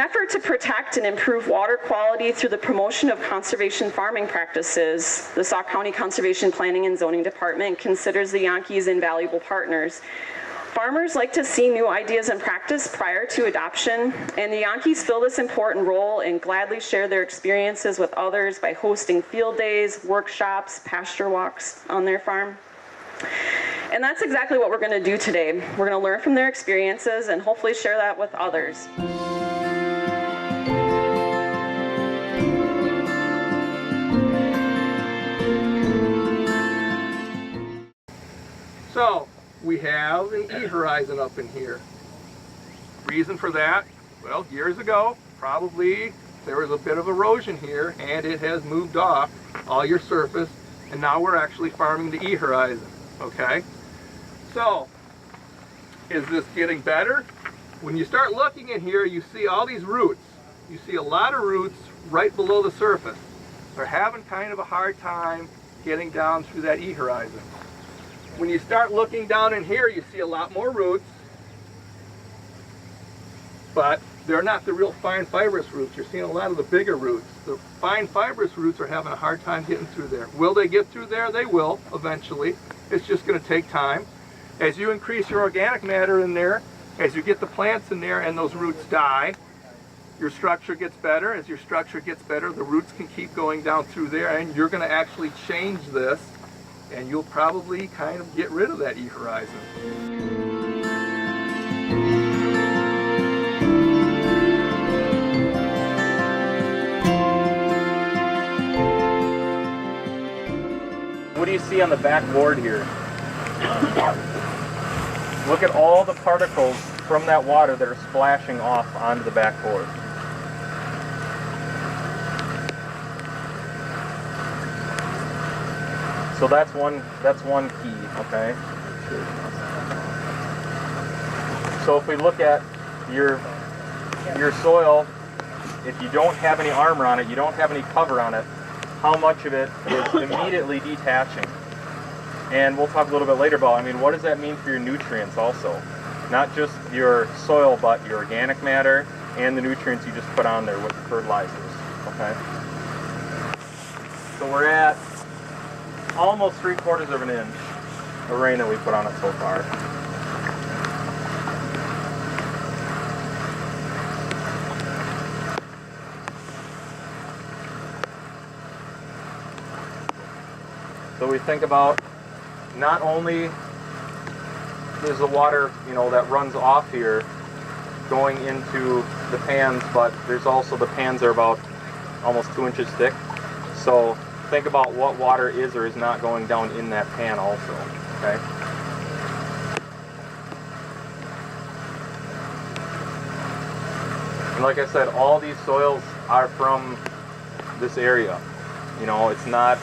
effort to protect and improve water quality through the promotion of conservation farming practices, the Sauk County Conservation Planning and Zoning Department considers the Yankees invaluable partners. Farmers like to see new ideas in practice prior to adoption, and the Yankees fill this important role and gladly share their experiences with others by hosting field days, workshops, pasture walks on their farm. And that's exactly what we're going to do today. We're going to learn from their experiences and hopefully share that with others. So, we have an E-horizon up in here. Reason for that? Well, years ago, probably there was a bit of erosion here and it has moved off all your surface, and now we're actually farming the E-horizon, okay? So, is this getting better? When you start looking in here, you see all these roots. You see a lot of roots right below the surface. They're having kind of a hard time getting down through that E-horizon. When you start looking down in here, you see a lot more roots, but they're not the real fine fibrous roots. You're seeing a lot of the bigger roots. The fine fibrous roots are having a hard time getting through there. Will they get through there? They will, eventually. It's just going to take time. As you increase your organic matter in there, as you get the plants in there and those roots die, your structure gets better. As your structure gets better, the roots can keep going down through there, and you're going to actually change this, and you'll probably kind of get rid of that E-horizon. What do you see on the back board here? Look at all the particles from that water that are splashing off onto the back board. So that's one key, okay? So if we look at your soil, if you don't have any armor on it, you don't have any cover on it, how much of it is immediately detaching? And we'll talk a little bit later about, what does that mean for your nutrients also? Not just your soil, but your organic matter and the nutrients you just put on there with the fertilizers, okay? So we're at almost 3/4 of an inch of rain that we put on it so far. So we think about, not only is the water, that runs off here going into the pans, but there's also the pans are about almost 2 inches thick. So think about what water is or is not going down in that pan also, okay? And like I said, all these soils are from this area. It's not,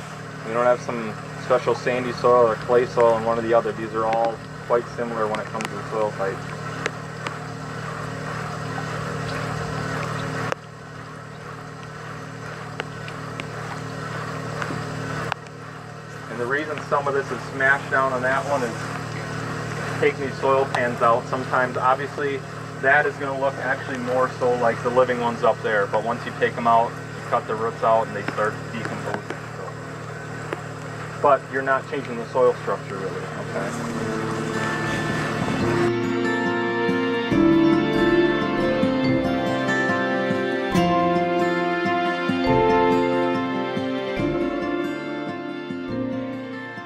we don't have some special sandy soil or clay soil in one or the other. These are all quite similar when it comes to the soil types. The reason some of this is smashed down on that one is taking these soil pans out. Sometimes, obviously, that is going to look actually more so like the living ones up there. But once you take them out, you cut the roots out and they start decomposing. So. But you're not changing the soil structure really, okay?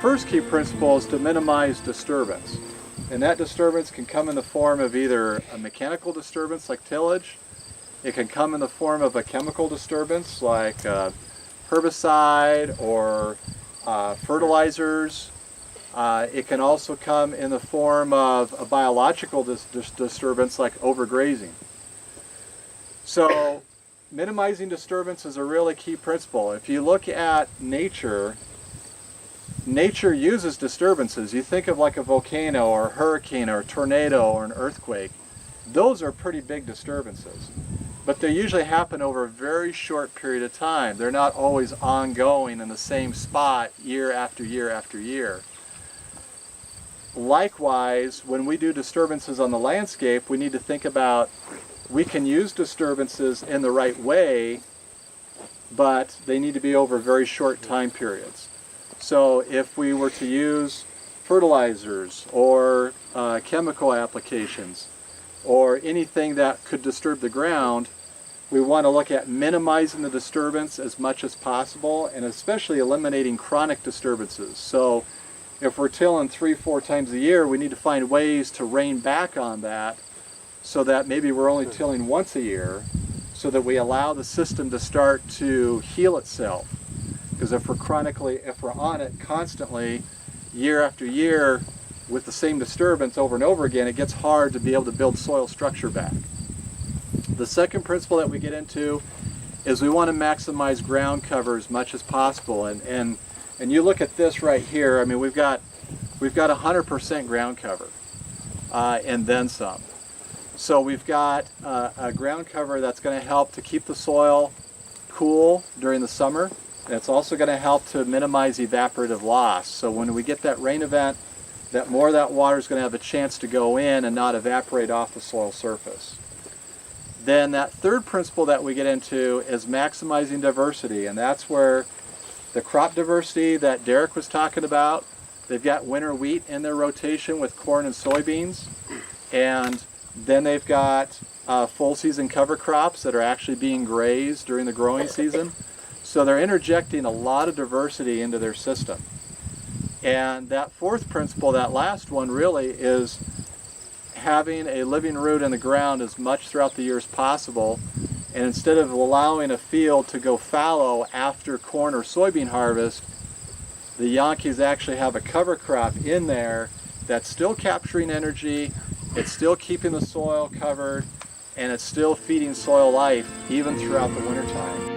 First key principle is to minimize disturbance, and that disturbance can come in the form of either a mechanical disturbance like tillage, it can come in the form of a chemical disturbance like herbicide or fertilizers. It can also come in the form of a biological disturbance like overgrazing. So minimizing disturbance is a really key principle. If you look at nature, nature uses disturbances. You think of like a volcano or a hurricane or a tornado or an earthquake. Those are pretty big disturbances. But they usually happen over a very short period of time. They're not always ongoing in the same spot year after year after year. Likewise, when we do disturbances on the landscape, we need to think about we can use disturbances in the right way, but they need to be over very short time periods. So if we were to use fertilizers or chemical applications or anything that could disturb the ground, we want to look at minimizing the disturbance as much as possible, and especially eliminating chronic disturbances. So if we're tilling 3-4 times a year, we need to find ways to rein back on that so that maybe we're only tilling once a year, so that we allow the system to start to heal itself. Because if we're on it constantly, year after year, with the same disturbance over and over again, it gets hard to be able to build soil structure back. The second principle that we get into is we want to maximize ground cover as much as possible. And you look at this right here, I mean, we've got 100% ground cover, and then some. So we've got a ground cover that's going to help to keep the soil cool during the summer. And it's also going to help to minimize evaporative loss. So when we get that rain event, that more of that water is going to have a chance to go in and not evaporate off the soil surface. Then that third principle that we get into is maximizing diversity, and that's where the crop diversity that Derek was talking about, they've got winter wheat in their rotation with corn and soybeans, and then they've got full season cover crops that are actually being grazed during the growing season. So they're interjecting a lot of diversity into their system. And that fourth principle, that last one, really is having a living root in the ground as much throughout the year as possible. And instead of allowing a field to go fallow after corn or soybean harvest, the Yankees actually have a cover crop in there that's still capturing energy, it's still keeping the soil covered, and it's still feeding soil life even throughout the wintertime.